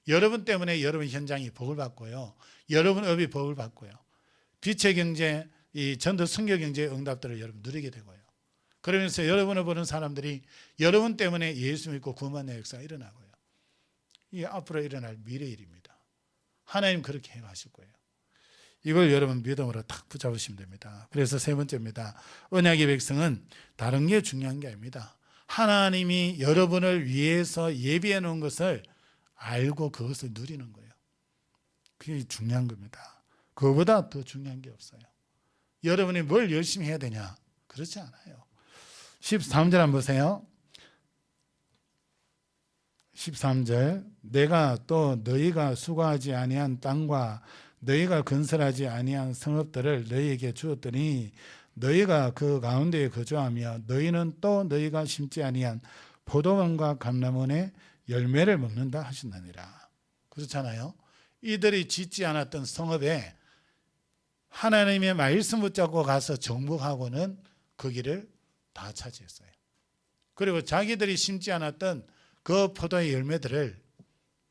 여러분 때문에 여러분 현장이 복을 받고요, 여러분 업이 복을 받고요, 빛의 경제, 이 전도 선교 경제의 응답들을 여러분 누리게 되고요, 그러면서 여러분을 보는 사람들이 여러분 때문에 예수 믿고 구원받는 역사가 일어나고요. 이게 앞으로 일어날 미래의 일입니다. 하나님 그렇게 행하실 거예요. 이걸 여러분 믿음으로 딱 붙잡으시면 됩니다. 그래서 3번째입니다. 언약의 백성은 다른 게 중요한 게 아닙니다. 하나님이 여러분을 위해서 예비해 놓은 것을 알고 그것을 누리는 거예요. 그게 중요한 겁니다. 그거보다 더 중요한 게 없어요. 여러분이 뭘 열심히 해야 되냐? 그렇지 않아요. 13절 한번 보세요. 13절 내가 또 너희가 수고하지 아니한 땅과 너희가 건설하지 아니한 성읍들을 너희에게 주었더니 너희가 그 가운데에 거주하며 너희는 또 너희가 심지 아니한 포도원과 감람원의 열매를 먹는다 하신다니라. 그렇잖아요. 이들이 짓지 않았던 성읍에 하나님의 말씀 붙잡고 가서 정복하고는 그 길을 다 차지했어요. 그리고 자기들이 심지 않았던 그 포도의 열매들을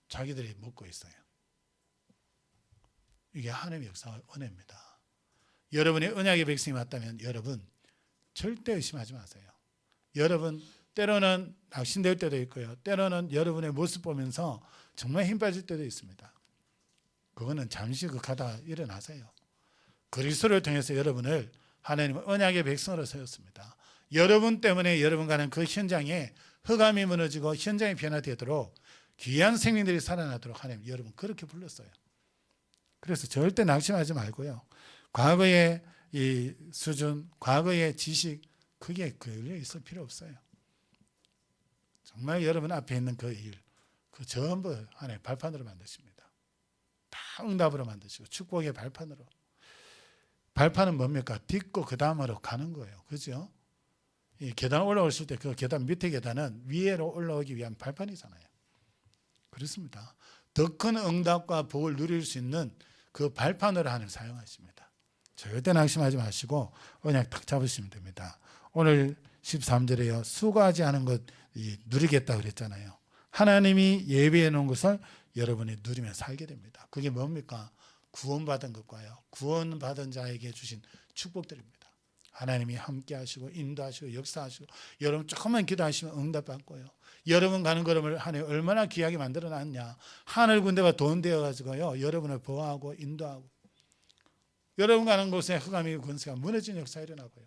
자기들이 먹고 있어요. 이게 하나님의 역사의 은혜입니다. 여러분이 언약의 백성이 맞다면 여러분 절대 의심하지 마세요. 여러분 때로는 낙심될 때도 있고요, 때로는 여러분의 모습 보면서 정말 힘 빠질 때도 있습니다. 그거는 잠시 극하다가 일어나세요. 그리스도를 통해서 여러분을 하나님은 언약의 백성으로 세웠습니다. 여러분 때문에 여러분 가는 그 현장에 흑암이 무너지고 현장이 변화되도록 귀한 생명들이 살아나도록 하나님 여러분 그렇게 불렀어요. 그래서 절대 낙심하지 말고요. 과거의 이 수준, 과거의 지식 그게 걸려 있을 필요 없어요. 정말 여러분 앞에 있는 그 일, 그 전부 하나님 발판으로 만드십니다. 다 응답으로 만드시고 축복의 발판으로. 발판은 뭡니까? 딛고 그 다음으로 가는 거예요. 그죠? 이 계단 올라오실 때 그 계단 밑에 계단은 위로 올라오기 위한 발판이잖아요. 그렇습니다. 더 큰 응답과 복을 누릴 수 있는 그 발판으로 하나님 사용하십니다. 절대 낙심하지 마시고 언약 딱 잡으시면 됩니다. 오늘 13절에요. 수고하지 않은 것 누리겠다 그랬잖아요. 하나님이 예비해 놓은 것을 여러분이 누리며 살게 됩니다. 그게 뭡니까? 구원받은 것과요. 구원받은 자에게 주신 축복들입니다. 하나님이 함께 하시고 인도하시고 역사하시고 여러분 조금만 기도하시면 응답받고요. 여러분 가는 걸음을 하나님 얼마나 귀하게 만들어 놨냐. 하늘 군대가 돈 되어 가지고요. 여러분을 보호하고 인도하고 여러분 가는 곳에 흑암의 권세가 무너진 역사가 일어나고요.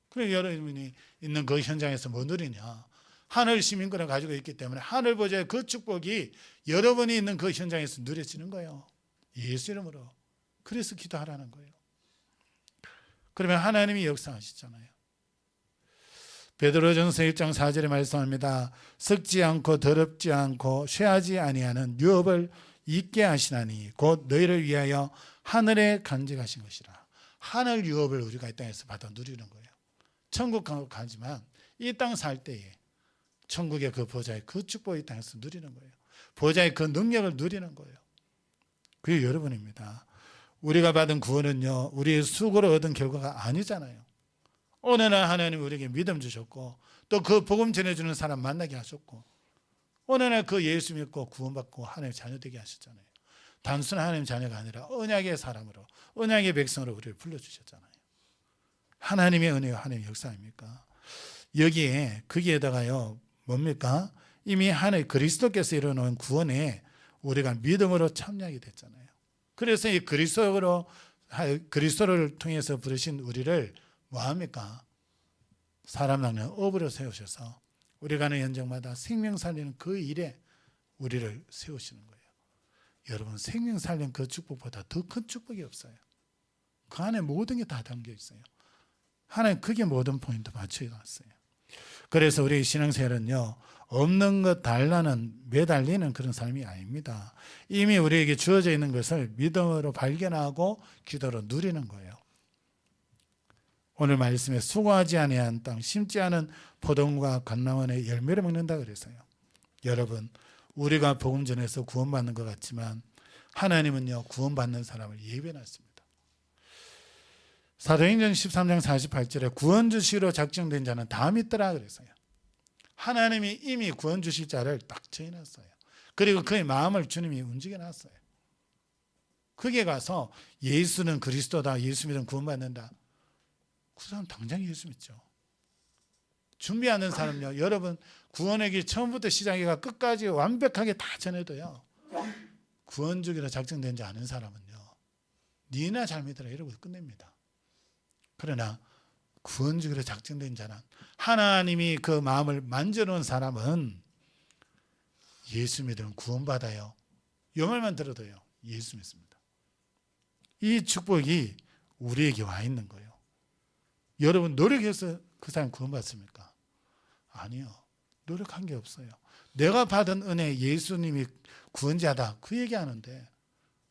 그래서 여러분이 있는 그 현장에서 뭐 누리냐. 하늘 시민권을 가지고 있기 때문에 하늘 보좌의 그 축복이 여러분이 있는 그 현장에서 누려지는 거예요. 예수 이름으로. 그래서 기도하라는 거예요. 그러면 하나님이 역사하시잖아요. 베드로전서 1장 4절에 말씀합니다. 썩지 않고 더럽지 않고 쇠하지 아니하는 유업을 있게 하시나니 곧 너희를 위하여 하늘에 간직하신 것이라. 하늘 유업을 우리가 이 땅에서 받아 누리는 거예요. 천국 가지만 이 땅 살 때에 천국의 그 보좌의 그 축복을 이 땅에서 누리는 거예요. 보좌의 그 능력을 누리는 거예요. 그게 여러분입니다. 우리가 받은 구원은요, 우리의 수고로 얻은 결과가 아니잖아요. 어느 날 하나님 우리에게 믿음 주셨고, 또 그 복음 전해주는 사람 만나게 하셨고, 어느 날 그 예수 믿고 구원받고 하나님 자녀 되게 하셨잖아요. 단순한 하나님 자녀가 아니라 언약의 사람으로, 언약의 백성으로 우리를 불러주셨잖아요. 하나님의 은혜와 하나님의 역사입니까? 여기에, 거기에다가요, 뭡니까? 이미 하나님 그리스도께서 이루어놓은 구원에 우리가 믿음으로 참여하게 됐잖아요. 그래서 이 그리스도를 통해서 부르신 우리를 뭐합니까? 사람 낚는 업으로 세우셔서 우리가 하는 현장마다 생명 살리는 그 일에 우리를 세우시는 거예요. 여러분 생명 살리는 그 축복보다 더 큰 축복이 없어요. 그 안에 모든 게 다 담겨 있어요. 하나님 그게 모든 포인트 맞춰놨어요. 그래서 우리 신앙생활은요, 없는 것 달라는 매달리는 그런 삶이 아닙니다. 이미 우리에게 주어져 있는 것을 믿음으로 발견하고 기도로 누리는 거예요. 오늘 말씀에 수고하지 아니한 땅, 심지 않은 포도원과 감람원의 열매를 먹는다 그랬어요. 여러분, 우리가 복음 전해서 구원받는 것 같지만 하나님은요, 구원받는 사람을 예배해놨습니다. 사도행전 13장 48절에 구원 주시기로 작정된 자는 다 믿더라 그랬어요. 하나님이 이미 구원 주실 자를 딱 정해놨어요. 그리고 그의 마음을 주님이 움직여놨어요. 그게 가서 예수는 그리스도다, 예수 믿으면 구원받는다. 그 사람 당장 예수 믿죠. 준비하는 사람요, 여러분 구원의 길 처음부터 시작해가 끝까지 완벽하게 다 전해도요, 구원 주기로 작정된 자 아는 사람은요, 니나 잘 믿으라 이러고 끝냅니다. 그러나 구원 주기로 작정된 자는, 하나님이 그 마음을 만져놓은 사람은 예수 믿으면 구원받아요. 이 말만 들어도요, 예수 믿습니다. 이 축복이 우리에게 와 있는 거예요. 여러분 노력해서 그 사람 구원받습니까? 아니요. 노력한 게 없어요. 내가 받은 은혜, 예수님이 구원자다, 그 얘기하는데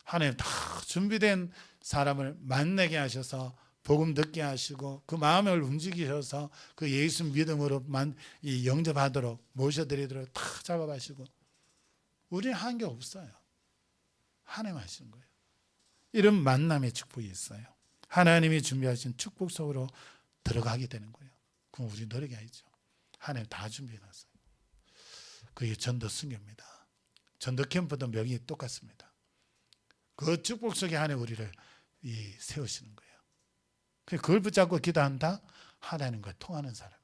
하나님 다 준비된 사람을 만나게 하셔서 복음 듣게 하시고 그 마음을 움직이셔서 그 예수 믿음으로 영접하도록 모셔드리도록 다 잡아가시고, 우리는 한 게 없어요. 하나님 하시는 거예요. 이런 만남의 축복이 있어요. 하나님이 준비하신 축복 속으로 들어가게 되는 거예요. 그럼 우리 노력해야죠. 하나님 다 준비해놨어요. 그게 전도 순교입니다. 전도 캠프도 명이 똑같습니다. 그 축복 속에 하나님 우리를 세우시는 거예요. 그걸 붙잡고 기도한다? 하나님과 통하는 사람이에요.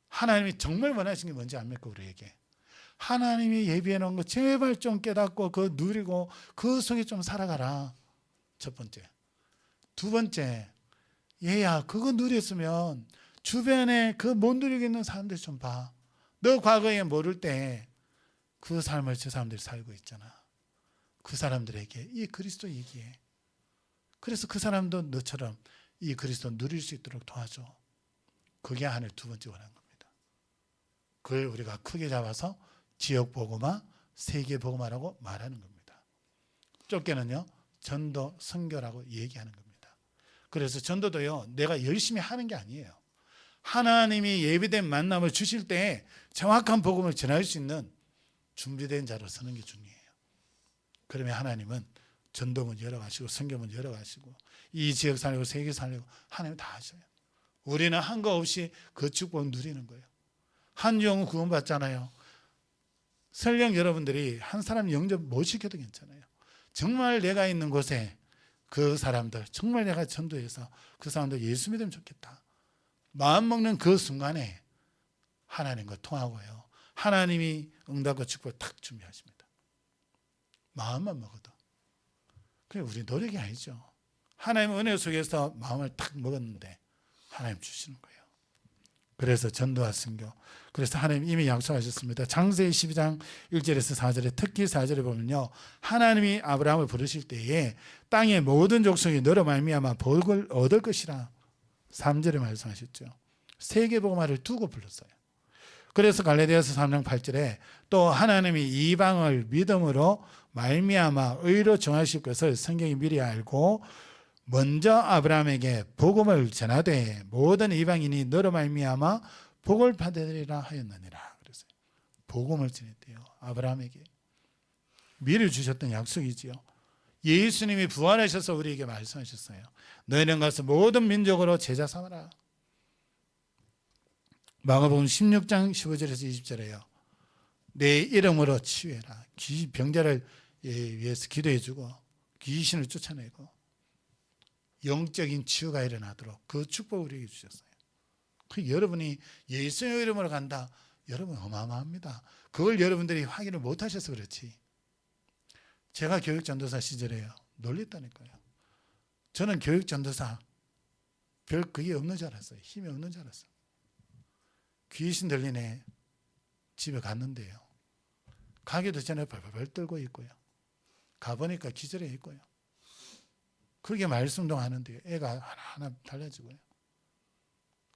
하나님이 정말 원하시는 게 뭔지 압니까? 우리에게 하나님이 예비해 놓은 거 제발 좀 깨닫고 그거 누리고 그 속에 좀 살아가라. 첫 번째. 두 번째, 얘야 그거 누렸으면 주변에 그 못 누리고 있는 사람들 좀 봐. 너 과거에 모를 때 그 삶을 저 사람들이 살고 있잖아. 그 사람들에게 이 그리스도 얘기해. 그래서 그 사람도 너처럼 이 그리스도 누릴 수 있도록 도와줘. 그게 하늘 두 번째 원한 겁니다. 그걸 우리가 크게 잡아서 지역 복음화, 세계 복음화라고 말하는 겁니다. 좁게는요, 전도, 선교라고 얘기하는 겁니다. 그래서 전도도요, 내가 열심히 하는 게 아니에요. 하나님이 예비된 만남을 주실 때 정확한 복음을 전할 수 있는 준비된 자로 서는 게 중요해요. 그러면 하나님은 전도문 열어가시고 선교문 열어가시고 이 지역 살리고 세계 살리고 하나님 다 하셔요. 우리는 한 거 없이 그 축복 누리는 거예요. 한 영혼 구원받잖아요. 설령 여러분들이 한 사람 영접 못 시켜도 괜찮아요. 정말 내가 있는 곳에 그 사람들 정말 내가 전도해서 그 사람들 예수 믿으면 좋겠다. 마음 먹는 그 순간에 하나님과 통하고요. 하나님이 응답과 축복을 탁 준비하십니다. 마음만 먹어도. 그게 우리 노력이 아니죠. 하나님의 은혜 속에서 마음을 탁 먹었는데 하나님 주시는 거예요. 그래서 전도와 선교. 그래서 하나님 이미 약속하셨습니다. 창세기 12장 1절에서 4절에 특히 4절에 보면요. 하나님이 아브라함을 부르실 때에 땅의 모든 족속이 너로 말미암아 복을 얻을 것이라 3절에 말씀하셨죠. 세계복음화를 두고 불렀어요. 그래서 갈라디아서 3장 8절에 또 하나님이 이방을 믿음으로 말미암아 의로 정하실 것을 성경이 미리 알고 먼저 아브라함에게 복음을 전하되 모든 이방인이 너로 말미암아 복을 받으리라 하였느니라. 그래서 복음을 전했대요. 아브라함에게 미리 주셨던 약속이지요. 예수님이 부활하셔서 우리에게 말씀하셨어요. 너희는 가서 모든 민족으로 제자 삼아라. 마가복음 16장 15절에서 20절에요. 내 이름으로 치유해라. 병자를 위해서 기도해주고 귀신을 쫓아내고 영적인 치유가 일어나도록 그 축복을 우리에게 주셨어요. 그 여러분이 예수의 이름으로 간다. 여러분 어마어마합니다. 그걸 여러분들이 확인을 못하셔서 그렇지. 제가 교육전도사 시절에요. 놀랬다니까요. 저는 교육전도사 별 그게 없는 줄 알았어요. 힘이 없는 줄 알았어요. 귀신 들리네 집에 갔는데요. 가기도 전에 벌벌 떨고 있고요. 가보니까 기절해 있고요. 그렇게 말씀도 하는데요. 애가 하나하나 달라지고요.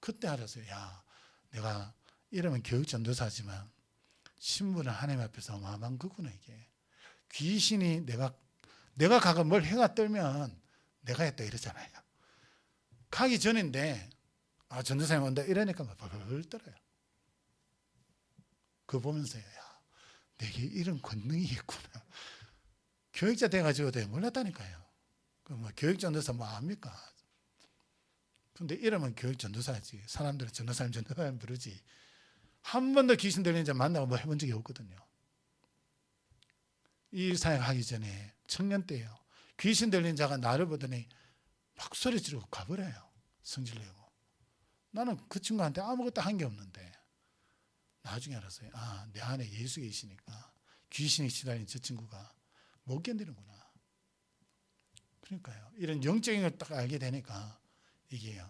그때 알았어요. 야, 내가 이러면 교육전도사지만 신분은 하나님 앞에서 어마어마한 거구나 이게. 귀신이 내가 가가 뭘 해가 떨면 내가 했다 이러잖아요. 가기 전인데 전도사님 온다 이러니까 벌벌 떨어요. 그거 보면서 야, 내게 이런 권능이 있구나. 교육자 돼가지고 내가 몰랐다니까요. 뭐 교육전도사 뭐 압니까? 근데 이러면 교육전도사지. 사람들은 전도사님 부르지. 한 번도 귀신 들리는 자 만나고 뭐 해본 적이 없거든요. 이 사역하기 전에 청년 때예요. 귀신 들린 자가 나를 보더니 막 소리 지르고 가버려요. 성질 내고. 나는 그 친구한테 아무것도 한 게 없는데 나중에 알았어요. 내 안에 예수 계시니까 귀신이 시달린 저 친구가 못 견디는구나. 그러니까요. 이런 영적인 걸 딱 알게 되니까 이게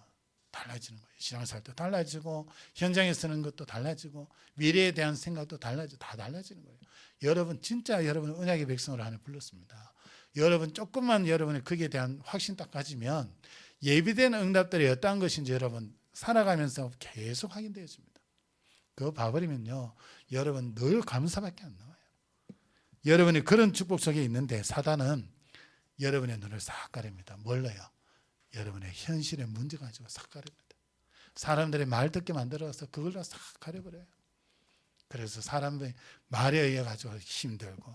달라지는 거예요. 신앙생활도 달라지고 현장에 서는 것도 달라지고 미래에 대한 생각도 달라지고 다 달라지는 거예요. 여러분 진짜 여러분 언약의 백성으로 하나 불렀습니다. 여러분 조금만 여러분의 거기에 대한 확신 딱 가지면 예비된 응답들이 어떠한 것인지 여러분 살아가면서 계속 확인되어집니다. 그거 봐버리면요. 여러분 늘 감사밖에 안 나와요. 여러분이 그런 축복 속에 있는데 사단은 여러분의 눈을 싹 가립니다. 뭘로요? 여러분의 현실의 문제 가지고 싹 가립니다. 사람들의 말 듣게 만들어서 그걸로 싹 가려버려요. 그래서 사람들의 말에 의해 가지고 힘들고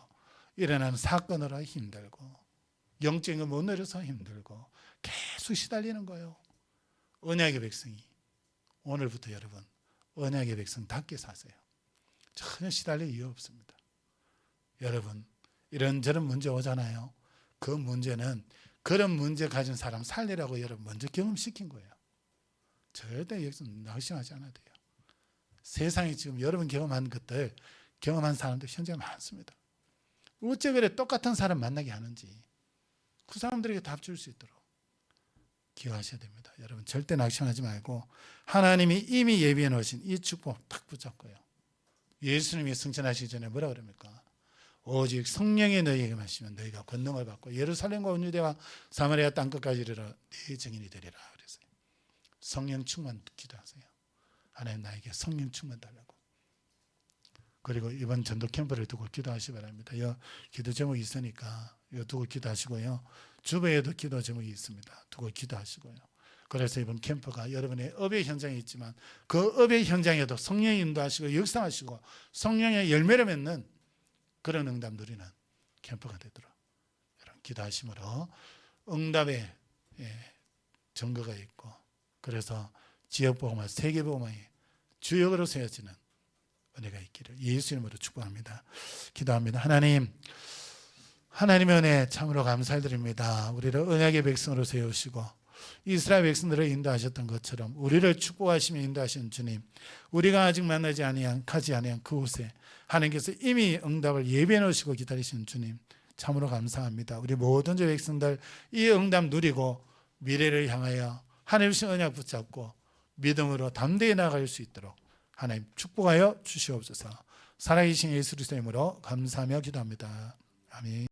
일어나는 사건으로 힘들고 영적인 걸 못 누려서 힘들고 계속 시달리는 거예요. 언약의 백성이 오늘부터 여러분 언약의 백성답게 사세요. 전혀 시달릴 이유 없습니다. 여러분 이런저런 문제 오잖아요. 그 문제는 그런 문제 가진 사람 살리라고 여러분 먼저 경험시킨 거예요. 절대 여기서 낙심하지 않아도 돼요. 세상에 지금 여러분 경험한 것들 경험한 사람들 현재 많습니다. 어째 그래 똑같은 사람 만나게 하는지 그 사람들에게 답 줄 수 있도록 기도하셔야 됩니다. 여러분 절대 낙심하지 말고 하나님이 이미 예비해 놓으신 이 축복 딱 붙잡고요. 예수님이 승천하시기 전에 뭐라 그럽니까? 오직 성령이 너희에게 마시면 너희가 권능을 받고 예루살렘과 온 유대와 사마리아 땅끝까지 이르러 네 증인이 되리라 그랬어요. 성령 충만 기도하세요. 하나님 나에게 성령 충만 달라고. 그리고 이번 전도 캠프를 두고 기도하시기 바랍니다. 이 기도 제목이 있으니까 이거 두고 기도하시고요. 주변에도 기도 제목이 있습니다. 두고 기도하시고요. 그래서 이번 캠프가 여러분의 업의 현장이 있지만 그 업의 현장에도 성령이 인도하시고 역사하시고 성령의 열매를 맺는 그런 응답 누리는 캠프가 되도록 여러분 기도하심으로 응답의 증거가 있고 그래서 지역복음화 세계복음화의 주역으로 세워지는 은혜가 있기를 예수 이름으로 축복합니다. 기도합니다. 하나님의 은혜 참으로 감사드립니다. 우리를 언약의 백성으로 세우시고 이스라엘 백성들을 인도하셨던 것처럼 우리를 축복하시며 인도하시는 주님, 우리가 아직 만나지 아니한 가지 아니한 그곳에 하나님께서 이미 응답을 예비해 놓으시고 기다리시는 주님 참으로 감사합니다. 우리 모든 주 백성들 이 응답 누리고 미래를 향하여 하나님 주신 언약 붙잡고 믿음으로 담대히 나아갈 수 있도록 하나님 축복하여 주시옵소서. 살아계신 예수 그리스도의 이름으로 감사하며 기도합니다. 아멘.